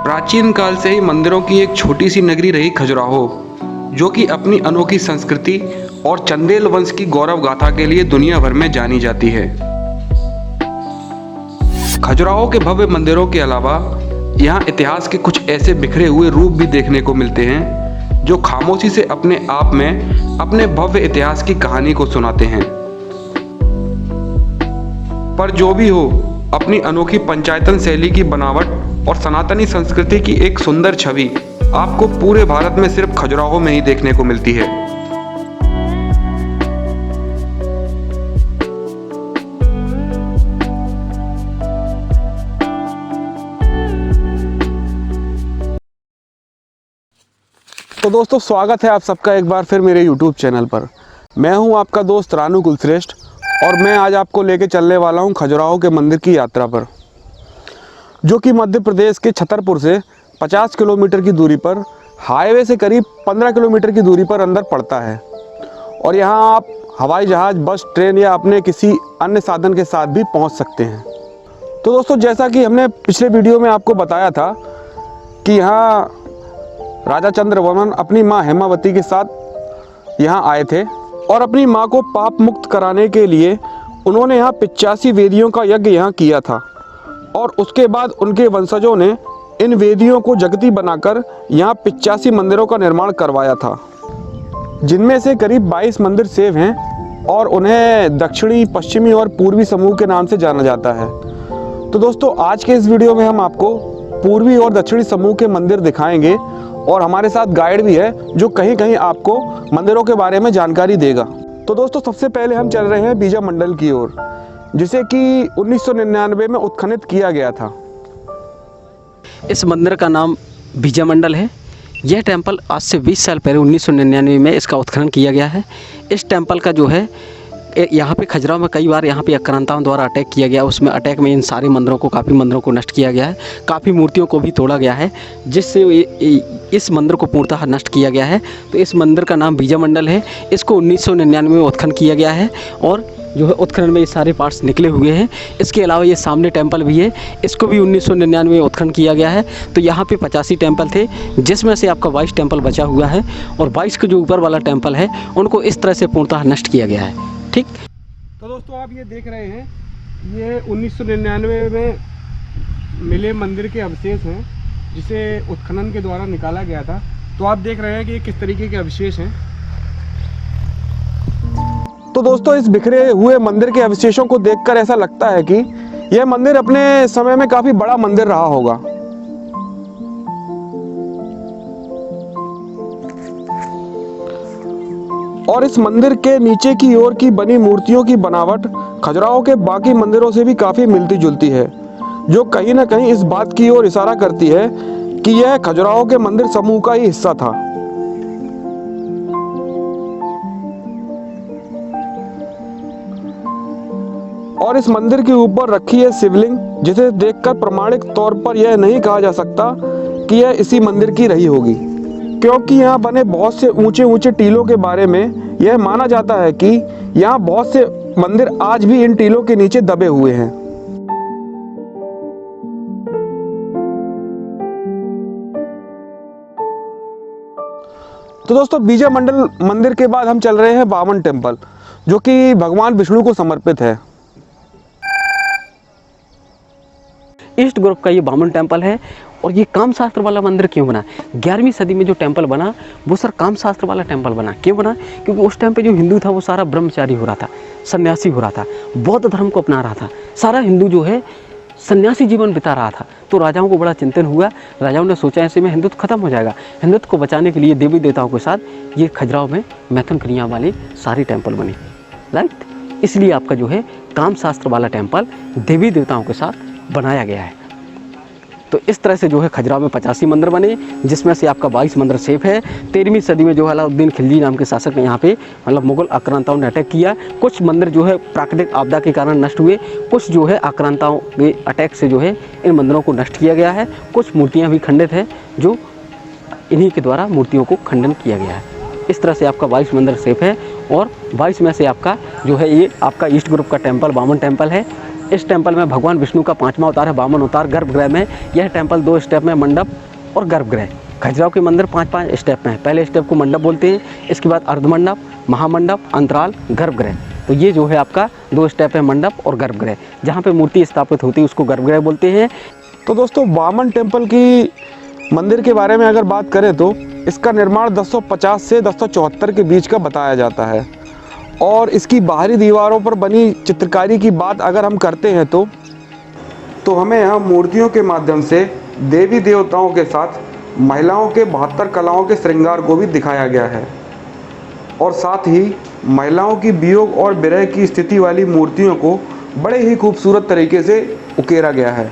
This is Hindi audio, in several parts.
प्राचीन काल से ही मंदिरों की एक छोटी सी नगरी रही खजुराहो, जो कि अपनी अनोखी संस्कृति और चंदेल वंश की गौरव गाथा के लिए दुनिया भर में जानी जाती है। खजुराहो के भव्य मंदिरों के अलावा यहाँ इतिहास के कुछ ऐसे बिखरे हुए रूप भी देखने को मिलते हैं जो खामोशी से अपने आप में अपने भव्य इतिहास की कहानी को सुनाते हैं। पर जो भी हो, अपनी अनोखी पंचायतन शैली की बनावट और सनातनी संस्कृति की एक सुंदर छवि आपको पूरे भारत में सिर्फ खजुराहो में ही देखने को मिलती है। तो दोस्तों, स्वागत है आप सबका एक बार फिर मेरे YouTube चैनल पर। मैं हूं आपका दोस्त रानू कुलश्रेष्ठ और मैं आज आपको लेके चलने वाला हूं खजुराहो के मंदिर की यात्रा पर, जो कि मध्य प्रदेश के छतरपुर से 50 किलोमीटर की दूरी पर हाईवे से करीब 15 किलोमीटर की दूरी पर अंदर पड़ता है। और यहाँ आप हवाई जहाज़, बस, ट्रेन या अपने किसी अन्य साधन के साथ भी पहुँच सकते हैं। तो दोस्तों, जैसा कि हमने पिछले वीडियो में आपको बताया था कि यहाँ राजा चंद्रवर्मन अपनी माँ हेमावती के साथ यहाँ आए थे और अपनी माँ को पाप मुक्त कराने के लिए उन्होंने यहाँ 85 वेदियों का यज्ञ यहाँ किया था। और उसके बाद उनके वंशजों ने इन वेदियों को जगती बनाकर यहाँ 85 मंदिरों का निर्माण करवाया था, जिनमें से करीब 22 मंदिर सेव हैं और उन्हें दक्षिणी, पश्चिमी और पूर्वी समूह के नाम से जाना जाता है। तो दोस्तों, आज के इस वीडियो में हम आपको पूर्वी और दक्षिणी समूह के मंदिर दिखाएंगे और हमारे साथ गाइड भी है जो कहीं कहीं आपको मंदिरों के बारे में जानकारी देगा। तो दोस्तों, सबसे पहले हम चल रहे हैं बीजा मंडल की ओर, जिसे कि 1999 में उत्खनन किया गया था। इस मंदिर का नाम बीजा मंडल है। यह टेंपल आज से 20 साल पहले 1999 में इसका उत्खनन किया गया है। इस टेंपल का जो है यहाँ पे खजुराहो में कई बार यहाँ पे आक्रांताओं द्वारा अटैक किया गया। उसमें अटैक में इन सारे मंदिरों को, काफ़ी मंदिरों को नष्ट किया गया है, काफ़ी मूर्तियों को भी तोड़ा गया है, जिससे इस मंदिर को पूर्णतः नष्ट किया गया है। तो इस मंदिर का नाम बीजा मंडल है। इसको 1999 में उत्खनन किया गया है और जो है उत्खनन में ये सारे पार्ट्स निकले हुए हैं। इसके अलावा ये सामने टेंपल भी है, इसको भी 1999 में उत्खनन किया गया है। तो यहाँ पे 85 टेंपल थे, जिसमें से आपका 22 टेंपल बचा हुआ है और 22 का जो ऊपर वाला टेंपल है उनको इस तरह से पूर्णतः नष्ट किया गया है। ठीक। तो दोस्तों, आप ये देख रहे हैं, ये 1999 में मिले मंदिर के अवशेष हैं, जिसे उत्खनन के द्वारा निकाला गया था। तो आप देख रहे हैं कि ये किस तरीके के अवशेष हैं। तो दोस्तों, इस बिखरे हुए मंदिर के अवशेषों को देखकर ऐसा लगता है कि यह मंदिर अपने समय में काफी बड़ा मंदिर रहा होगा। और इस मंदिर के नीचे की ओर की बनी मूर्तियों की बनावट खजुराहो के बाकी मंदिरों से भी काफी मिलती जुलती है, जो कहीं ना कहीं इस बात की ओर इशारा करती है कि यह खजुराहो के मंदिर समूह का ही हिस्सा था। और इस मंदिर के ऊपर रखी है शिवलिंग, जिसे देखकर प्रमाणिक तौर पर यह नहीं कहा जा सकता कि यह इसी मंदिर की रही होगी, क्योंकि यहाँ बने बहुत से ऊंचे ऊंचे टीलों के बारे में यह माना जाता है कि यहाँ बहुत से मंदिर आज भी इन टीलों के नीचे दबे हुए हैं। तो दोस्तों, बीजा मंडल मंदिर के बाद हम चल रहे हैं वामन टेम्पल, जो कि भगवान विष्णु को समर्पित है। ईस्ट ग्रुप का ये वामन टेंपल है। और ये कामशास्त्र वाला मंदिर क्यों बना? 11वीं सदी में जो टेंपल बना वो सर कामशास्त्र वाला टेंपल बना। क्यों बना? क्योंकि उस टाइम पे जो हिंदू था वो सारा ब्रह्मचारी हो रहा था, सन्यासी हो रहा था, बौद्ध धर्म को अपना रहा था। सारा हिंदू जो है सन्यासी जीवन बिता रहा था। तो राजाओं को बड़ा चिंतन हुआ। राजाओं ने सोचा ऐसे में हिंदुत्व खत्म हो जाएगा। हिंदुत्व को बचाने के लिए देवी देवताओं के साथ ये खजुराहो में मैथुन क्रिया वाले सारी टेंपल बने। राइट, इसलिए आपका जो है कामशास्त्र वाला टेंपल देवी देवताओं के साथ बनाया गया है। तो इस तरह से जो है खजुराहो में 85 मंदिर बने, जिसमें से आपका 22 मंदिर सेफ है। 13वीं सदी में जो है अलाउद्दीन खिलजी नाम के शासक ने यहाँ पे मतलब मुगल आक्रांताओं ने अटैक किया। कुछ मंदिर जो है प्राकृतिक आपदा के कारण नष्ट हुए, कुछ जो है आक्रांताओं के अटैक से जो है इन मंदिरों को नष्ट किया गया है। कुछ मूर्तियाँ भी खंडित है, जो इन्हीं के द्वारा मूर्तियों को खंडन किया गया है। इस तरह से आपका 22 मंदिर सेफ है और 22 में से आपका जो है ये आपका ईस्ट ग्रुप का टेंपल वामन टेंपल है। इस टेम्पल में भगवान विष्णु का 5वां अवतार है वामन अवतार। गर्भगृह में यह टेम्पल 2 स्टेप में मंडप और गर्भगृह। खजुराहो के मंदिर 5-5 स्टेप में है। पहले स्टेप को मंडप बोलते हैं, इसके बाद अर्धमंडप, महामंडप, अंतराल, गर्भगृह। तो ये जो है आपका 2 स्टेप है मंडप और गर्भगृह। जहाँ पे मूर्ति स्थापित होती है उसको गर्भगृह बोलते हैं। तो दोस्तों वामन टेम्पल की मंदिर के बारे में अगर बात करें तो इसका निर्माण 1050 से 1074 के बीच का बताया जाता है। और इसकी बाहरी दीवारों पर बनी चित्रकारी की बात अगर हम करते हैं तो हमें यहाँ मूर्तियों के माध्यम से देवी देवताओं के साथ महिलाओं के 72 कलाओं के श्रृंगार को भी दिखाया गया है। और साथ ही महिलाओं की वियोग और विरह की स्थिति वाली मूर्तियों को बड़े ही खूबसूरत तरीके से उकेरा गया है।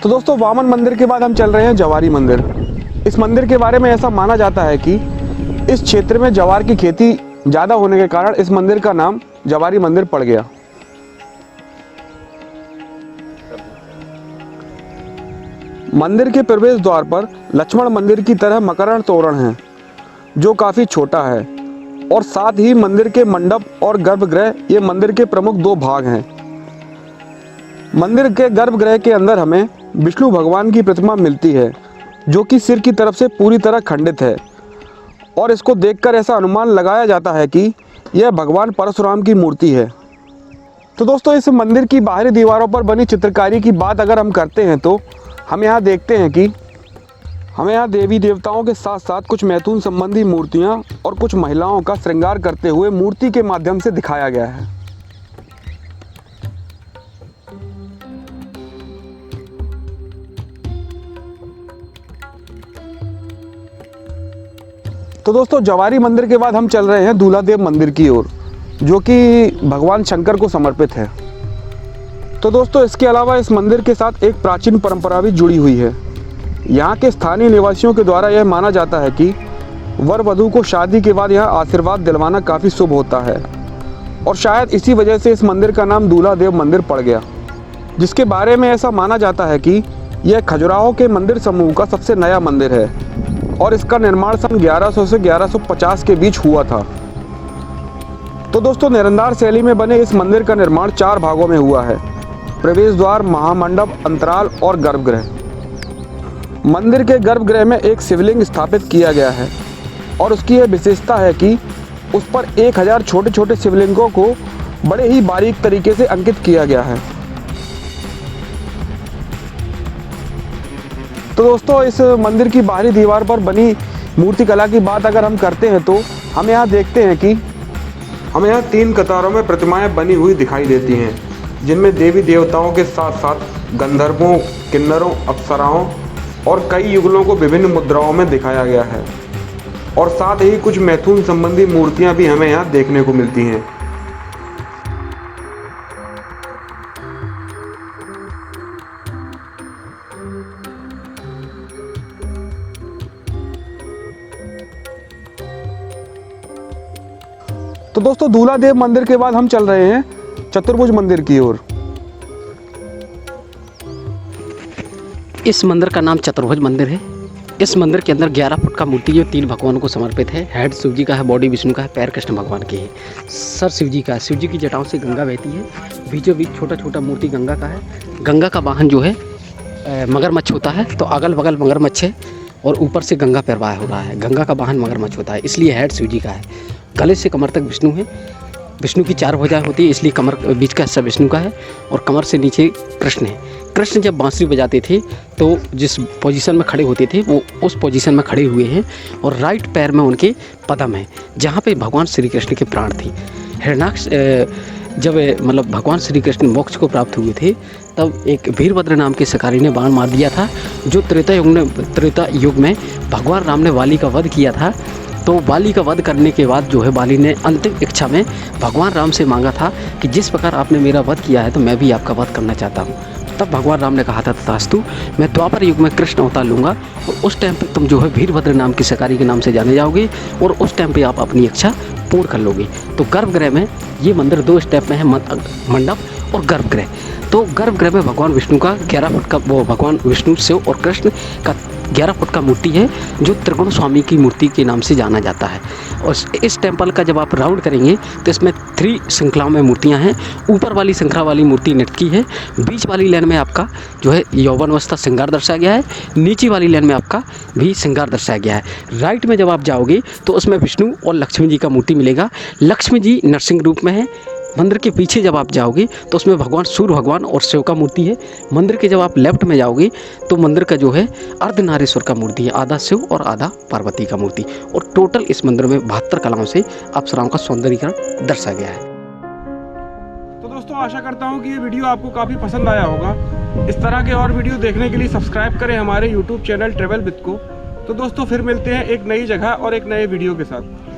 तो दोस्तों वामन मंदिर के बाद हम चल रहे हैं जवारी मंदिर। इस मंदिर के बारे में ऐसा माना जाता है कि इस क्षेत्र में जवार की खेती ज़्यादा होने के कारण इस मंदिर का नाम जवारी मंदिर पड़ गया। मंदिर के प्रवेश द्वार पर लक्ष्मण मंदिर की तरह मकरण तोरण है जो काफ़ी छोटा है। और साथ ही मंदिर के मंडप और गर्भगृह ये मंदिर के प्रमुख 2 भाग हैं। मंदिर के गर्भगृह के अंदर हमें विष्णु भगवान की प्रतिमा मिलती है जो कि सिर की तरफ से पूरी तरह खंडित है। और इसको देखकर ऐसा अनुमान लगाया जाता है कि यह भगवान परशुराम की मूर्ति है। तो दोस्तों इस मंदिर की बाहरी दीवारों पर बनी चित्रकारी की बात अगर हम करते हैं तो हम यहाँ देखते हैं कि हमें यहाँ देवी देवताओं के साथ साथ कुछ मैथुन संबंधी मूर्तियाँ और कुछ महिलाओं का श्रृंगार करते हुए मूर्ति के माध्यम से दिखाया गया है। तो दोस्तों जवारी मंदिर के बाद हम चल रहे हैं दूल्हादेव मंदिर की ओर जो कि भगवान शंकर को समर्पित है। तो दोस्तों इसके अलावा इस मंदिर के साथ एक प्राचीन परंपरा भी जुड़ी हुई है। यहाँ के स्थानीय निवासियों के द्वारा यह माना जाता है कि वर वधू को शादी के बाद यहाँ आशीर्वाद दिलवाना काफ़ी शुभ होता है। और शायद इसी वजह से इस मंदिर का नाम दूल्हादेव मंदिर पड़ गया, जिसके बारे में ऐसा माना जाता है कि यह खजुराहो के मंदिर समूह का सबसे नया मंदिर है और इसका निर्माण सन 1100 से 1150 के बीच हुआ था। तो दोस्तों निरंदार शैली में बने इस मंदिर का निर्माण 4 भागों में हुआ है: प्रवेश द्वार, महामंडप, अंतराल और गर्भगृह। मंदिर के गर्भगृह में एक शिवलिंग स्थापित किया गया है और उसकी यह विशेषता है कि उस पर 1000 छोटे छोटे शिवलिंगों को बड़े ही बारीक तरीके से अंकित किया गया है। तो दोस्तों इस मंदिर की बाहरी दीवार पर बनी मूर्तिकला की बात अगर हम करते हैं तो हम यहाँ देखते हैं कि हमें यहाँ 3 कतारों में प्रतिमाएं बनी हुई दिखाई देती हैं, जिनमें देवी देवताओं के साथ साथ गंधर्वों, किन्नरों, अप्सराओं और कई युगलों को विभिन्न मुद्राओं में दिखाया गया है। और साथ ही कुछ मैथुन संबंधी मूर्तियां भी हमें यहाँ देखने को मिलती हैं। तो दोस्तों दूल्हादेव मंदिर के बाद हम चल रहे हैं चतुर्भुज मंदिर की ओर। इस मंदिर का नाम चतुर्भुज मंदिर है। इस मंदिर के अंदर 11 फुट का मूर्ति जो 3 भगवानों को समर्पित है। हेड शिव जी का है, बॉडी विष्णु का है, पैर कृष्ण भगवान के है, सर शिव जी का है। शिव जी की जटाओं से गंगा बहती है। बीचों बीच छोटा छोटा मूर्ति गंगा का है। गंगा का वाहन जो है मगरमच्छ होता है, तो अगल बगल मगरमच्छ है और ऊपर से गंगा प्रवाह हो रहा है। गंगा का वाहन मगरमच्छ होता है, इसलिए हेड शिव जी का है। गले से कमर तक विष्णु है। विष्णु की 4 भुजाएं होती है, इसलिए कमर बीच का हिस्सा विष्णु का है और कमर से नीचे कृष्ण है। कृष्ण जब बांसुरी बजाते थे तो जिस पोजीशन में खड़े होते थे वो उस पोजीशन में खड़े हुए हैं और राइट पैर में उनके पदम है, जहाँ पे भगवान श्री कृष्ण के प्राण थे। हिरण्याक्ष जब मतलब भगवान श्री कृष्ण मोक्ष को प्राप्त हुए थे तब एक वीरभद्र नाम के शिकारी ने बाण मार दिया था, जो त्रेता युग में भगवान राम ने वाली का वध किया था। तो वाली का वध करने के बाद जो है वाली ने अंतिम इच्छा में भगवान राम से मांगा था कि जिस प्रकार आपने मेरा वध किया है तो मैं भी आपका वध करना चाहता हूँ। तब भगवान राम ने कहा था तथास्तु, मैं द्वापर युग में कृष्ण अवतार लूँगा और उस टाइम पे तुम जो है वीरभद्र नाम के शिकारी के नाम से जाने जाओगे और उस टाइम पे आप अपनी इच्छा पूर्ण कर लोगे। तो गर्भगृह में ये मंदिर 2 स्टेप में है, मंडप और गर्भगृह। तो गर्भगृह में भगवान विष्णु का 11 फुट का वो भगवान विष्णु, शिव और कृष्ण का 11 फुट का मूर्ति है जो त्रिगुण स्वामी की मूर्ति के नाम से जाना जाता है। और इस टेम्पल का जब आप राउंड करेंगे तो इसमें 3 श्रृंखलाओं में मूर्तियां हैं। ऊपर वाली श्रृंखला वाली मूर्ति नटकी है, बीच वाली लाइन में आपका जो है यौवन अवस्था श्रृंगार दर्शाया गया है, नीचे वाली लाइन में आपका भी श्रृंगार दर्शाया गया है। राइट में जब आप जाओगे तो उसमें विष्णु और लक्ष्मी जी का मूर्ति मिलेगा। लक्ष्मी जी नरसिंह रूप में है। मंदिर के पीछे जब आप जाओगे तो उसमें भगवान सूर्य भगवान और शिव का मूर्ति है। मंदिर के जब आप लेफ्ट में जाओगे तो मंदिर का जो है अर्धनारीश्वर का मूर्ति है, आधा शिव और आधा पार्वती का मूर्ति। और टोटल इस मंदिर में 72 कलाओं से अप्सराओं का सौंदर्यीकरण दर्शाया गया है। तो दोस्तों आशा करता हूँ कि ये वीडियो आपको काफ़ी पसंद आया होगा। इस तरह के और वीडियो देखने के लिए सब्सक्राइब करें हमारे यूट्यूब चैनल ट्रैवल विद को। तो दोस्तों फिर मिलते हैं एक नई जगह और एक नए वीडियो के साथ।